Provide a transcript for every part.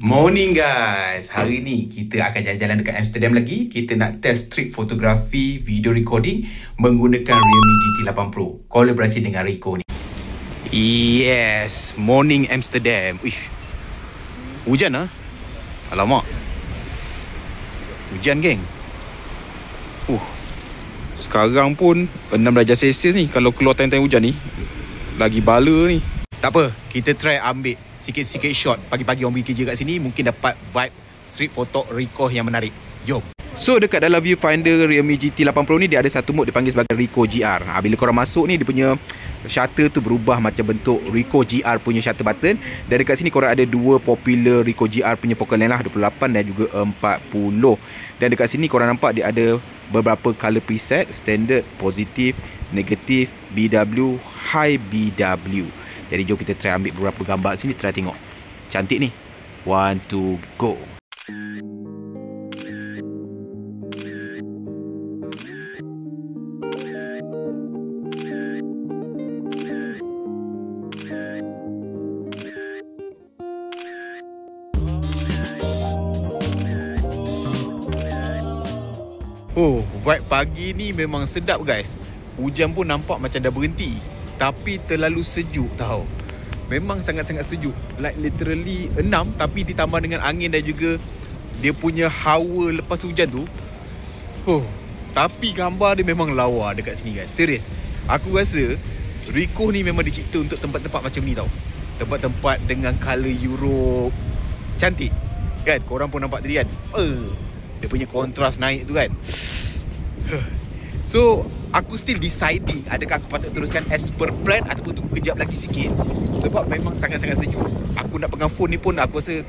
Morning guys, hari ni kita akan jalan-jalan dekat Amsterdam lagi. Kita nak test trik fotografi, video recording menggunakan Realme GT 8 Pro kolaborasi dengan Ricoh ni. Yes, morning Amsterdam. Uish, hujan lah. Alamak, hujan geng. Sekarang pun 6 darjah Celsius ni. Kalau keluar time-time hujan ni, lagi bala ni. Tak apa, kita try ambil sikit-sikit shot pagi-pagi orang pergi kerja kat sini. Mungkin dapat vibe street photo Ricoh yang menarik. Jom. So dekat dalam viewfinder Realme GT 8 Pro ni, dia ada satu mode dipanggil sebagai Ricoh GR. Bila korang masuk ni, dia punya shutter tu berubah macam bentuk Ricoh GR punya shutter button. Dan dekat sini korang ada dua popular Ricoh GR punya focal length lah, 28 dan juga 40. Dan dekat sini korang nampak dia ada beberapa color preset: standard, positif, negatif, BW, high BW. Jadi jom kita try ambil beberapa gambar sini, try tengok. Cantik ni. 1, 2, go. Vibe pagi ni memang sedap guys. Hujan pun nampak macam dah berhenti, tapi terlalu sejuk tau. Memang sangat-sangat sejuk. Like literally 6, tapi ditambah dengan angin dan juga dia punya hawa lepas hujan tu. Tapi gambar dia memang lawa dekat sini guys. Serius, aku rasa Ricoh ni memang dicipta untuk tempat-tempat macam ni tau. Tempat-tempat dengan colour Europe. Cantik kan? Korang pun nampak tadi kan? Dia punya kontras naik tu kan. So aku still deciding adakah aku patut teruskan as per plan ataupun tunggu kejap lagi sikit. Sebab memang sangat-sangat sejuk. Aku nak pegang phone ni pun aku rasa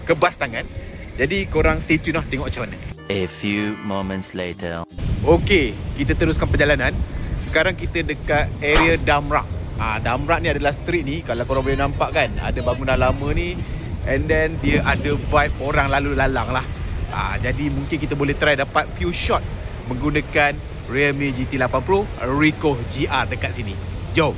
kebas tangan. Jadi korang stay tune lah, tengok macam mana. A few moments later. Okay, kita teruskan perjalanan. Sekarang kita dekat area Damrak. Damrak ni adalah street ni, kalau korang boleh nampak kan, ada bangunan lama ni. And then dia ada vibe orang lalu lalang lah. Jadi mungkin kita boleh try dapat few shot menggunakan Realme GT 8 Pro Ricoh GR dekat sini. Jom.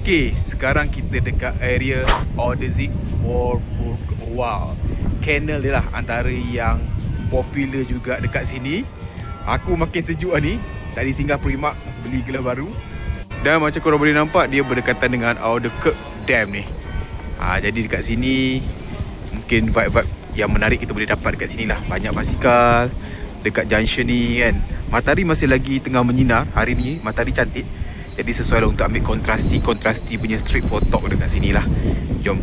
Okay, sekarang kita dekat area Odyssey Warburg. Wow, Canal dia lah antara yang popular juga dekat sini. Aku makin sejuk lah ni. Tadi singgah Primark beli gelas baru. Dan macam korang boleh nampak, dia berdekatan dengan Oudekerk Dam ni. Jadi dekat sini mungkin vibe-vibe yang menarik kita boleh dapat dekat sini lah. Banyak basikal dekat junction ni kan. Matahari masih lagi tengah menyinar hari ni. Matahari cantik. Jadi sesuai lah untuk ambil kontrasti punya street photo dekat sini lah. Jom.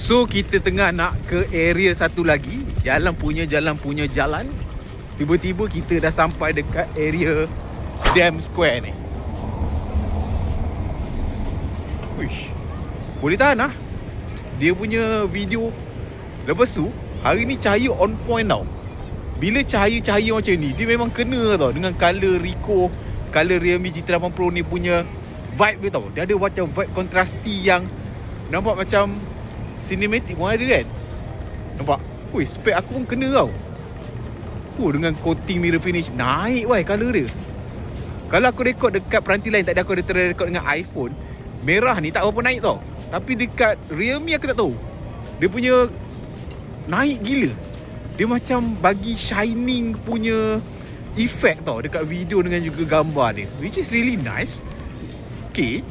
So kita tengah nak ke area satu lagi. Jalan punya jalan. Tiba-tiba kita dah sampai dekat area Dam Square ni. Wish, boleh tahan lah dia punya video. Lepas tu hari ni cahaya on point tau. Bila cahaya-cahaya macam ni, dia memang kena tau dengan colour Ricoh, colour Realme GT 8 Pro ni punya vibe dia tau. Dia ada macam vibe kontrasti yang nampak macam cinematic pun ada kan. Nampak? Spek aku pun kena tau. Dengan coating mirror finish naik colour dia. Kalau aku rekod dekat peranti lain, tadi aku ada terrekod dengan iPhone, merah ni tak berapa naik tau. Tapi dekat Realme aku tak tahu, dia punya naik gila. Dia macam bagi shining punya effect tau dekat video dengan juga gambar dia, which is really nice. Okay,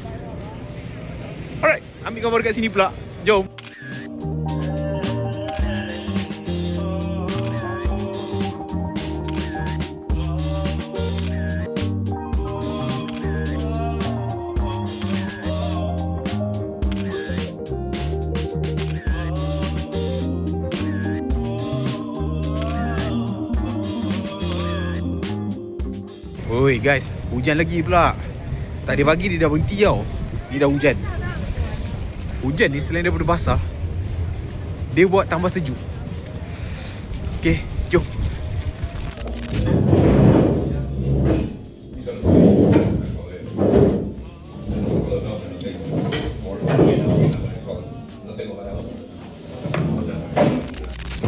alright. ambil gambar kat sini pula. Jom. Oi guys, hujan lagi pula. Tadi pagi dia dah berhenti tau. Dia dah hujan. Hujan ni selain daripada basah, dia buat tambah sejuk. Okay, jom.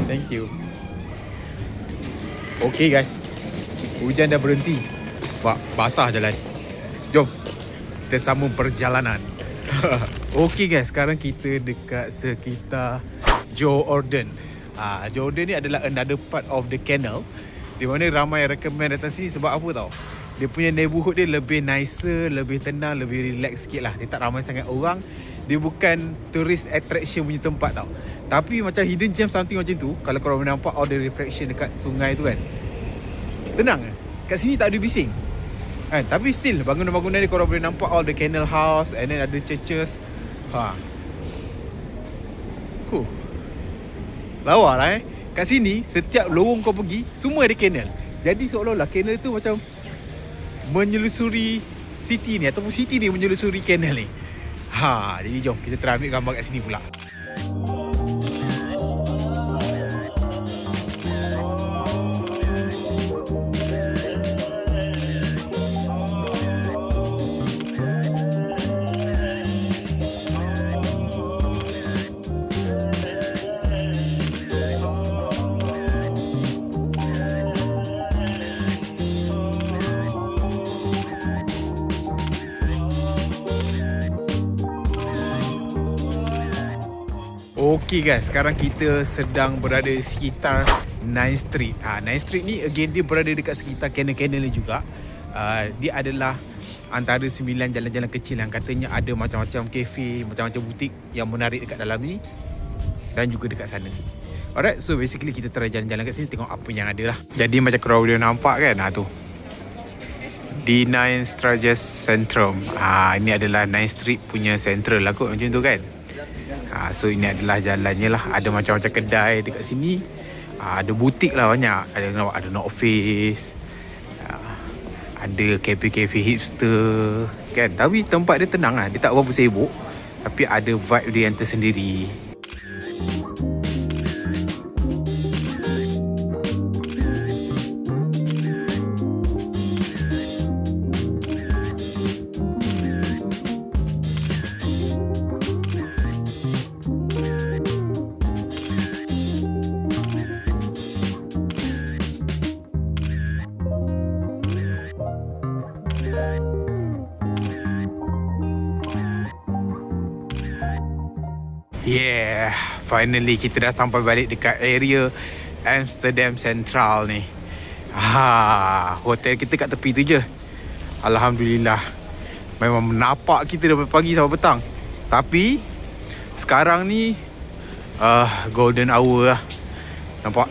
Thank you. Okay guys, hujan dah berhenti. Basah jalan. Jom kita sambung perjalanan. Okay guys, sekarang kita dekat sekitar Jordan. Jordan ni adalah another part of the canal, di mana ramai recommend datang sini sebab apa tau? Dia punya neighborhood dia lebih nicer, lebih tenang, lebih relax sikit lah. Dia tak ramai sangat orang. Dia bukan tourist attraction punya tempat tau. Tapi macam hidden gem something macam tu. Kalau korang nampak all the reflection dekat sungai tu kan, tenang. Kat sini tak ada bising kan? Tapi still bangunan-bangunan ni korang boleh nampak all the canal house, and then ada churches. Lawa lah kat sini setiap lorong kau pergi semua ada canal. Jadi seolah-olah canal tu macam menyelusuri city ni, ataupun city ni menyelusuri canal ni. Jadi jom kita try ambil gambar kat sini pula. Okay guys, sekarang kita sedang berada di sekitar 9th Street. 9th Street ni again dia berada dekat sekitar canal-canal ni juga. Dia adalah antara 9 jalan-jalan kecil yang katanya ada macam-macam kafe, macam-macam butik yang menarik dekat dalam ni, dan juga dekat sana. Alright, so basically kita try jalan-jalan kat sini, tengok apa yang ada lah. Jadi macam korang boleh nampak kan, tu di 9th Stratus Centrum. Ini adalah 9th Street punya central lah kot, macam tu kan. So ini adalah jalannya lah. Ada macam-macam kedai dekat sini. Ada butik lah banyak. Ada North Face, ada kafe-kafe hipster kan. Tapi tempat dia tenang lah. Dia tak berapa sibuk, tapi ada vibe dia yang tersendiri. Yeah, finally kita dah sampai balik dekat area Amsterdam Central ni. Hotel kita kat tepi tu je. Alhamdulillah. Memang menapak kita daripada pagi sampai petang. Tapi sekarang ni golden hour lah. Nampak?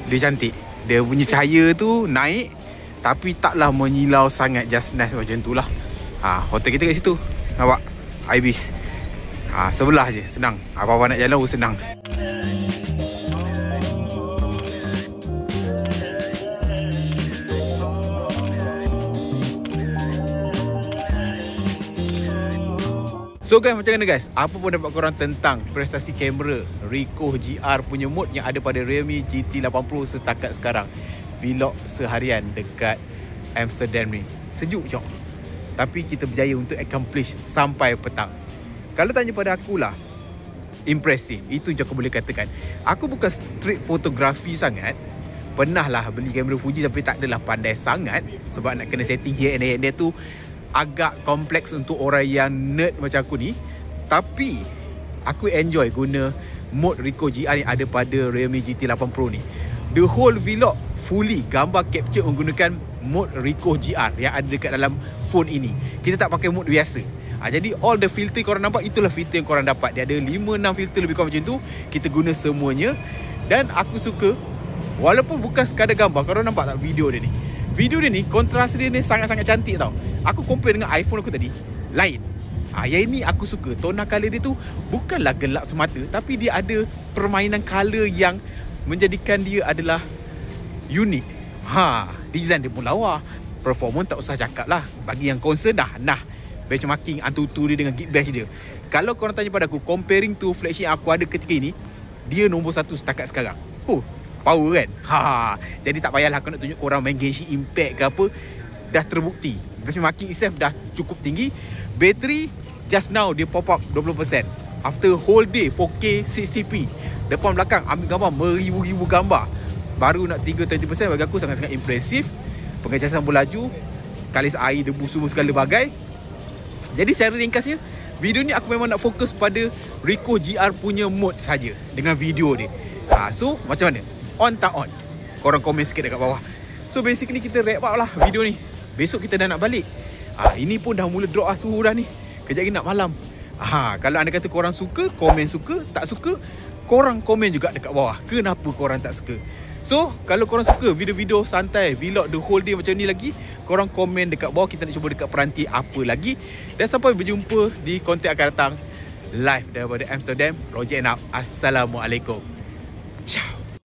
Dia cantik. Dia punya cahaya tu naik, tapi taklah menyilau sangat, just nice macam tu lah. Hotel kita kat situ. Nampak? Ibis. Sebelah je, senang. Apa-apa nak jalan pun senang. So guys, macam mana guys? Apa pendapat korang tentang prestasi kamera Ricoh GR punya mode yang ada pada Realme GT80 setakat sekarang? Vlog seharian dekat Amsterdam ni. Sejuk cok. Tapi kita berjaya untuk accomplish sampai petang. Kalau tanya pada akulah, impresif. Itu je aku boleh katakan. Aku bukan street fotografi sangat. Pernah lah beli kamera Fuji, tapi tak adalah pandai sangat. Sebab nak kena setting here and there tu agak kompleks untuk orang yang nerd macam aku ni. Tapi aku enjoy guna mode Ricoh GR yang ada pada Realme GT8 Pro ni. The whole vlog fully gambar capture menggunakan mode Ricoh GR yang ada dekat dalam phone ini. Kita tak pakai mode biasa. Jadi all the filter korang nampak, itulah filter yang korang dapat. Dia ada 5-6 filter lebih kurang macam tu. Kita guna semuanya. Dan aku suka, walaupun bukan sekadar gambar, korang nampak tak video dia ni? Video dia ni, kontras dia ni sangat-sangat cantik tau. Aku compare dengan iPhone aku tadi, lain. Yang ini aku suka. Tona color dia tu bukanlah gelap semata, tapi dia ada permainan color yang menjadikan dia adalah unik. Design dia pun lawa. Performance tak usah cakap lah. Bagi yang concern dah, benchmarking Antutu dia dengan Geekbench dia. Kalau korang tanya pada aku, comparing to flagship yang aku ada ketika ini, dia nombor 1 setakat sekarang. Power kan? Jadi tak payahlah aku nak tunjuk korang main Genshin Impact ke apa. Dah terbukti benchmarking itself dah cukup tinggi. Bateri just now dia pop up 20%. After whole day 4K 60p, depan belakang ambil gambar beribu-ribu gambar, baru nak 30% bagi aku sangat-sangat impresif. Pengecasan berlaju, kalis air, debu, semua segala bagai. Jadi secara ringkasnya, video ni aku memang nak fokus pada Ricoh GR punya mode saja dengan video dia. So macam mana? On tak on? Korang komen sikit dekat bawah. So basically kita wrap up lah video ni. Besok kita dah nak balik. Ini pun dah mula drop suhu dah ni. Kejap lagi nak malam. Kalau anda kata korang suka, komen suka. Tak suka, korang komen juga dekat bawah. Kenapa korang tak suka? So kalau korang suka video-video santai, vlog the whole day macam ni lagi, korang komen dekat bawah. Kita nak cuba dekat peranti apa lagi. Dan sampai berjumpa di konten akan datang, live daripada Amsterdam. Roger and out. Assalamualaikum.